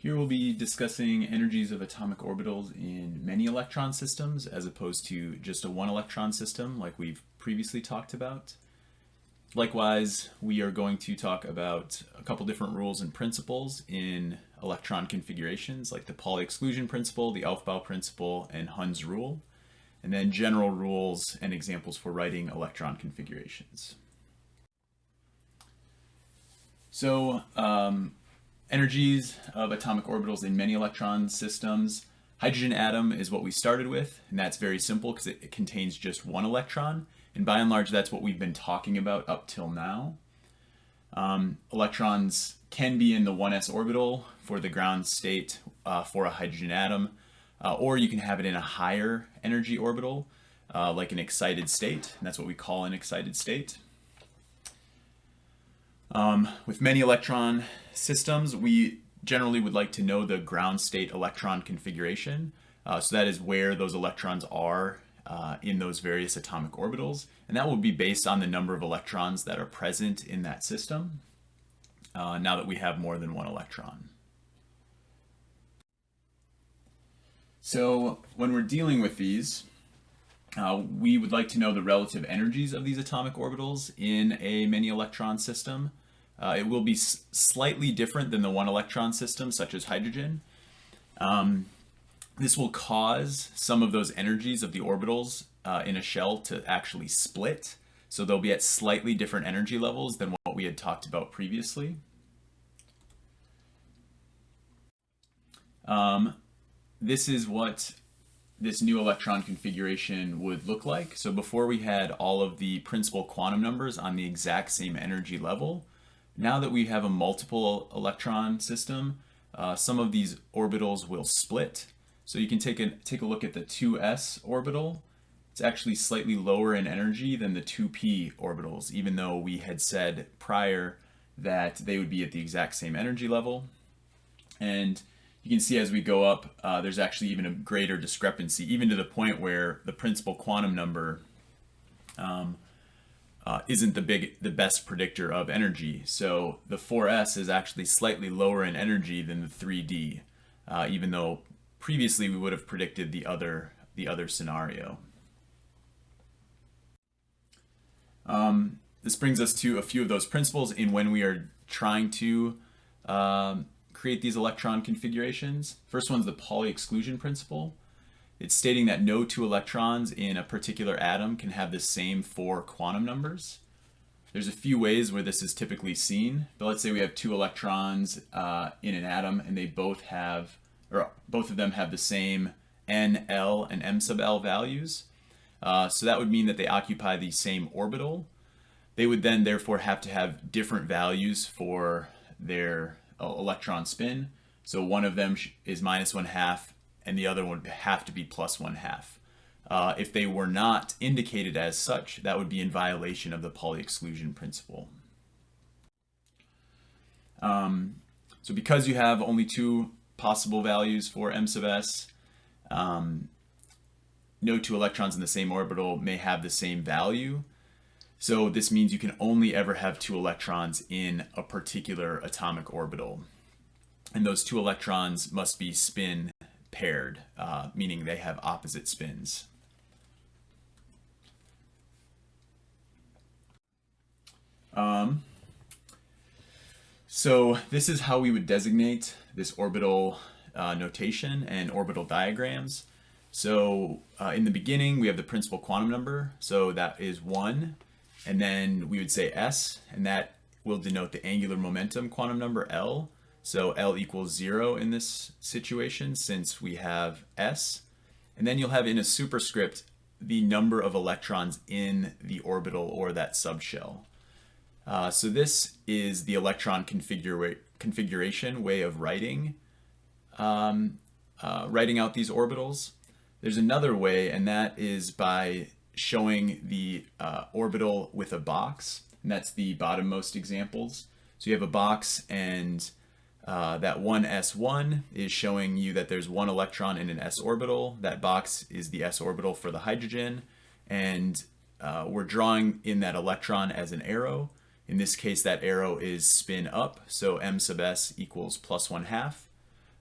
Here we'll be discussing energies of atomic orbitals in many electron systems as opposed to just a one electron system like we've previously talked about. Likewise, we are going to talk about a couple different rules and principles in electron configurations like the Pauli exclusion principle, the Aufbau principle, and Hund's rule, and then general rules and examples for writing electron configurations. So, energies of atomic orbitals in many electron systems. Hydrogen atom is what we started with, and that's very simple because it contains just one electron, and by and large that's what we've been talking about up till now. Electrons can be in the 1s orbital for the ground state for a hydrogen atom, or you can have it in a higher energy orbital like an excited state, and that's what we call an excited state. With many electron systems, we generally would like to know the ground state electron configuration. So that is where those electrons are in those various atomic orbitals. And that will be based on the number of electrons that are present in that system, now that we have more than one electron. So when we're dealing with these, we would like to know the relative energies of these atomic orbitals in a many electron system. It will be slightly different than the one electron system, such as hydrogen. This will cause some of those energies of the orbitals in a shell to actually split. So they'll be at slightly different energy levels than what we had talked about previously. This is what this new electron configuration would look like. So before we had all of the principal quantum numbers on the exact same energy level. Now that we have a multiple electron system, some of these orbitals will split. So you can take a look at the 2s orbital. It's actually slightly lower in energy than the 2p orbitals, even though we had said prior that they would be at the exact same energy level. And you can see as we go up, there's actually even a greater discrepancy, even to the point where the principal quantum number isn't the best predictor of energy. So the 4s is actually slightly lower in energy than the 3d, even though previously we would have predicted the other scenario. This brings us to a few of those principles in when we are trying to create these electron configurations. First one's the Pauli exclusion principle. It's stating that no two electrons in a particular atom can have the same 4 quantum numbers. There's a few ways where this is typically seen, but let's say we have 2 electrons in an atom and they both of them have the same n, l, and m sub l values. So that would mean that they occupy the same orbital. They would then therefore have to have different values for their electron spin. So one of them is -1/2 and the other would have to be +1/2. If they were not indicated as such, that would be in violation of the Pauli exclusion principle. So because you have only 2 possible values for m sub s, no 2 electrons in the same orbital may have the same value. So this means you can only ever have 2 electrons in a particular atomic orbital. And those 2 electrons must be spin paired, meaning they have opposite spins. So this is how we would designate this orbital notation and orbital diagrams. So in the beginning we have the principal quantum number, so that is 1, and then we would say s, and that will denote the angular momentum quantum number L. So L equals 0 in this situation since we have S. And then you'll have in a superscript the number of electrons in the orbital or that subshell. So this is the electron configuration way of writing out these orbitals. There's another way, and that is by showing the orbital with a box, and that's the bottommost examples. So you have a box, and that 1s1 is showing you that there's 1 electron in an s orbital. That box is the s orbital for the hydrogen, and we're drawing in that electron as an arrow. In this case, that arrow is spin up, so m sub s equals +1/2.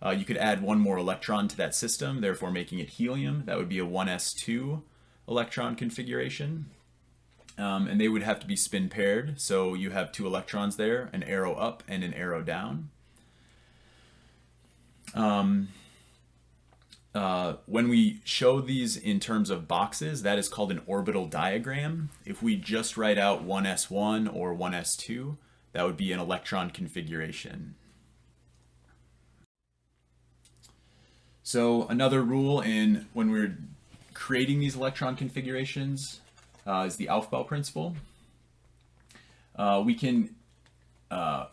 You could add one more electron to that system, therefore making it helium. That would be a 1s2 electron configuration. And they would have to be spin paired. So you have two electrons there, an arrow up and an arrow down. When we show these in terms of boxes, that is called an orbital diagram. If we just write out 1s1 or 1s2, that would be an electron configuration. So another rule when we're creating these electron configurations is the Aufbau principle. We can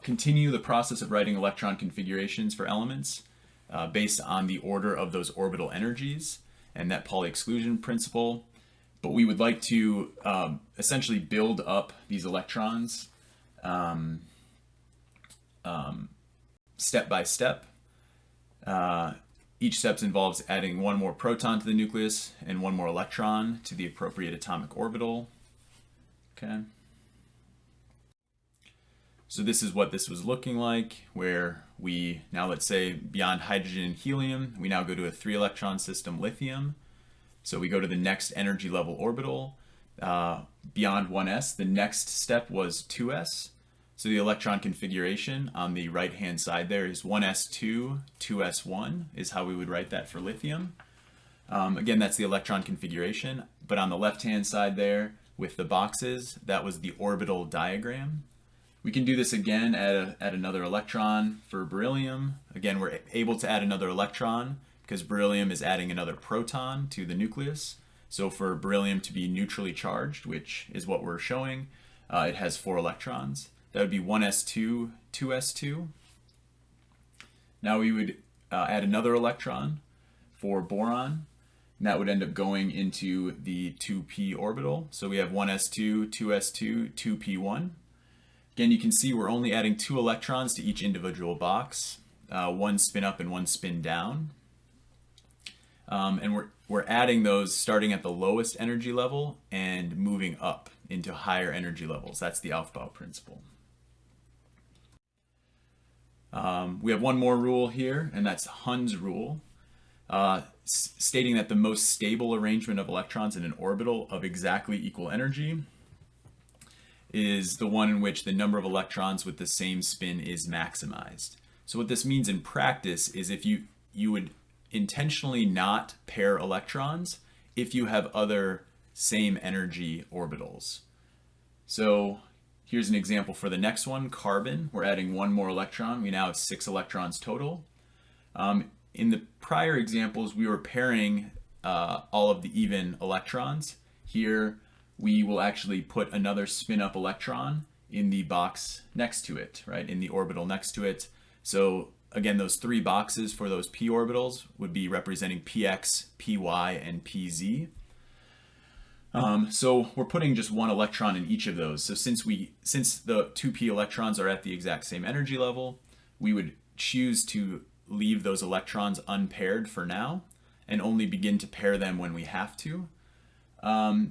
continue the process of writing electron configurations for elements based on the order of those orbital energies and that Pauli exclusion principle. But we would like to essentially build up these electrons step by step. Each step involves adding one more proton to the nucleus and one more electron to the appropriate atomic orbital. Okay. So this is what this was looking like, where we now, let's say, beyond hydrogen and helium, we now go to a 3-electron system, lithium. So we go to the next energy level orbital. Beyond 1s, the next step was 2s. So the electron configuration on the right-hand side there is 1s2, 2s1 is how we would write that for lithium. Again, that's the electron configuration. But on the left-hand side there with the boxes, that was the orbital diagram. We can do this again at another electron for beryllium. Again, we're able to add another electron because beryllium is adding another proton to the nucleus. So for beryllium to be neutrally charged, which is what we're showing, it has 4 electrons. That would be 1s2, 2s2. Now we would add another electron for boron, and that would end up going into the 2p orbital. So we have 1s2, 2s2, 2p1. Again, you can see we're only adding 2 electrons to each individual box, one spin up and one spin down. And we're adding those starting at the lowest energy level and moving up into higher energy levels. That's the Aufbau principle. We have one more rule here, and that's Hund's rule, stating that the most stable arrangement of electrons in an orbital of exactly equal energy is the one in which the number of electrons with the same spin is maximized. So what this means in practice is if you would intentionally not pair electrons if you have other same energy orbitals. So here's an example for the next one, carbon. We're adding one more electron. We now have 6 electrons total. In the prior examples, we were pairing all of the even electrons. Here, we will actually put another spin-up electron in the box next to it, right, in the orbital next to it. So again, those 3 boxes for those p orbitals would be representing px, py, and pz. So we're putting just 1 electron in each of those. So since the 2p electrons are at the exact same energy level, we would choose to leave those electrons unpaired for now and only begin to pair them when we have to.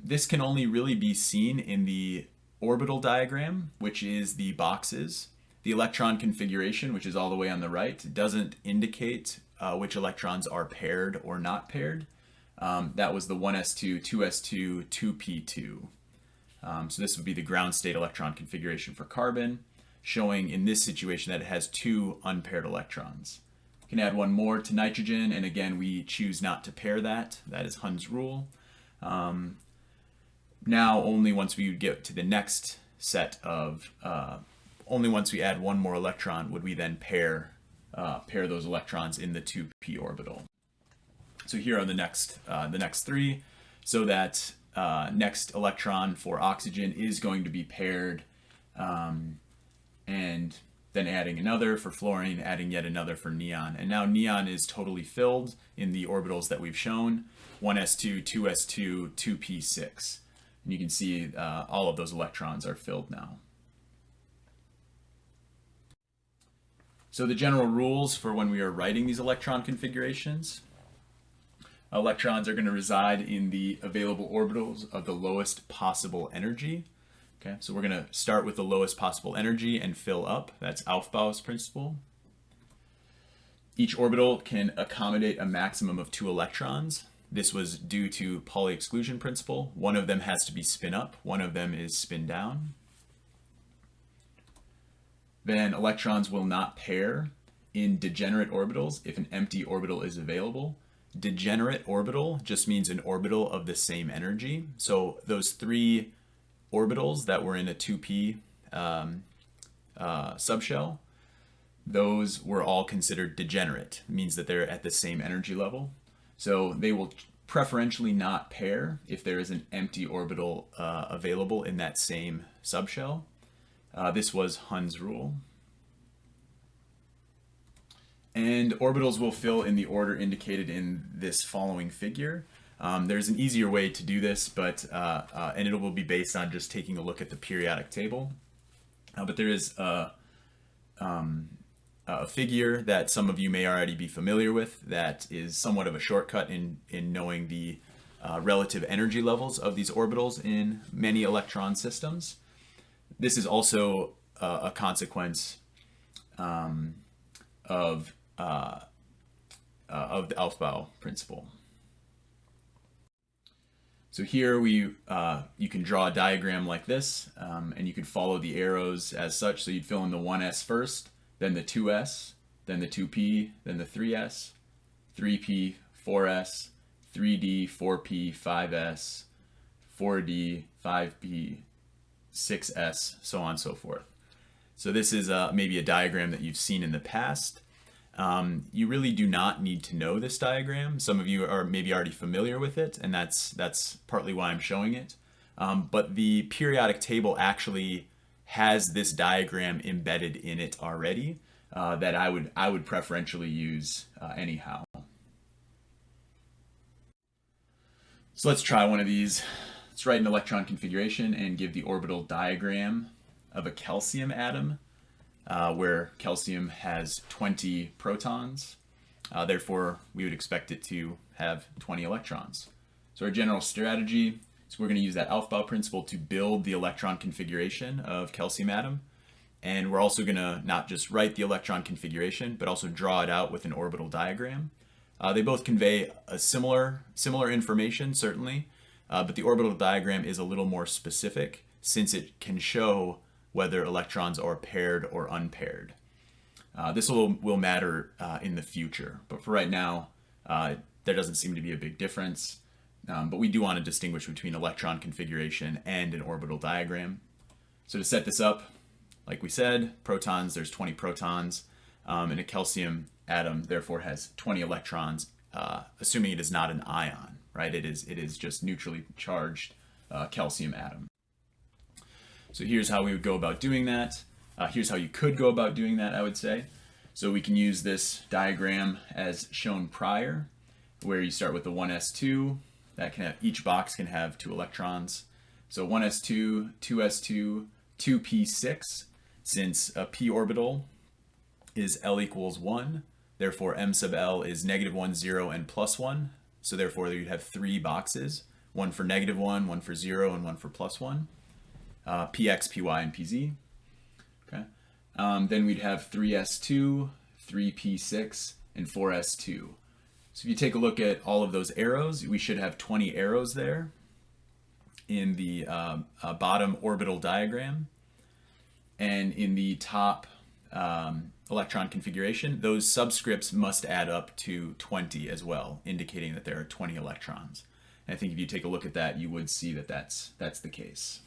This can only really be seen in the orbital diagram, which is the boxes. The electron configuration, which is all the way on the right, doesn't indicate which electrons are paired or not paired. That was the 1s2, 2s2, 2p2. So this would be the ground state electron configuration for carbon, showing in this situation that it has 2 unpaired electrons. We can add one more to nitrogen, and again, we choose not to pair that. That is Hund's rule. Now, only once we get to the next set of, only once we add one more electron would we then pair those electrons in the 2p orbital. So here are the next 3. So that next electron for oxygen is going to be paired, and then adding another for fluorine, adding yet another for neon. And now neon is totally filled in the orbitals that we've shown, 1s2, 2s2, 2p6. And you can see all of those electrons are filled now. So the general rules for when we are writing these electron configurations: electrons are going to reside in the available orbitals of the lowest possible energy. Okay, so we're going to start with the lowest possible energy and fill up. That's Aufbau's principle. Each orbital can accommodate a maximum of 2 electrons. This was due to Pauli exclusion principle. One of them has to be spin up, one of them is spin down. Then electrons will not pair in degenerate orbitals if an empty orbital is available. Degenerate orbital just means an orbital of the same energy. So those 3 orbitals that were in a 2p subshell, those were all considered degenerate. It means that they're at the same energy level. So they will preferentially not pair if there is an empty orbital available in that same subshell. This was Hund's rule. And orbitals will fill in the order indicated in this following figure. There's an easier way to do this, but and it will be based on just taking a look at the periodic table. But there is a figure that some of you may already be familiar with that is somewhat of a shortcut in knowing the relative energy levels of these orbitals in many electron systems. This is also a consequence of the Aufbau principle. So here you can draw a diagram like this, and you can follow the arrows as such. So you'd fill in the 1s first, then the 2s, then the 2p, then the 3s, 3p, 4s, 3d, 4p, 5s, 4d, 5p, 6s, so on and so forth. So this is maybe a diagram that you've seen in the past. You really do not need to know this diagram. Some of you are maybe already familiar with it, and that's partly why I'm showing it. But the periodic table actually has this diagram embedded in it already that I would preferentially use anyhow. So let's try one of these. Let's write an electron configuration and give the orbital diagram of a calcium atom, where calcium has 20 protons. Therefore, we would expect it to have 20 electrons. So our general strategy is we're going to use that Aufbau principle to build the electron configuration of calcium atom. And we're also going to not just write the electron configuration, but also draw it out with an orbital diagram. They both convey a similar information, certainly, but the orbital diagram is a little more specific since it can show whether electrons are paired or unpaired. This will matter in the future, but for right now, there doesn't seem to be a big difference. But we do want to distinguish between electron configuration and an orbital diagram. So to set this up, like we said, protons, there's 20 protons, and a calcium atom therefore has 20 electrons, assuming it is not an ion, right? It is just neutrally charged calcium atom. So here's how we would go about doing that. Here's how you could go about doing that, I would say. So we can use this diagram as shown prior, where you start with the 1s2. That can have, each box can have 2 electrons. So 1s2, 2s2, 2p6. Since a p orbital is L equals 1, therefore m sub L is -1, 0, and +1. So therefore you'd have 3 boxes, one for -1, one for 0, and one for +1. Px, Py, and Pz. Okay. Then we'd have 3s2, 3p6, and 4s2. So if you take a look at all of those arrows, we should have 20 arrows there in the bottom orbital diagram. And in the top electron configuration, those subscripts must add up to 20 as well, indicating that there are 20 electrons. And I think if you take a look at that, you would see that that's the case.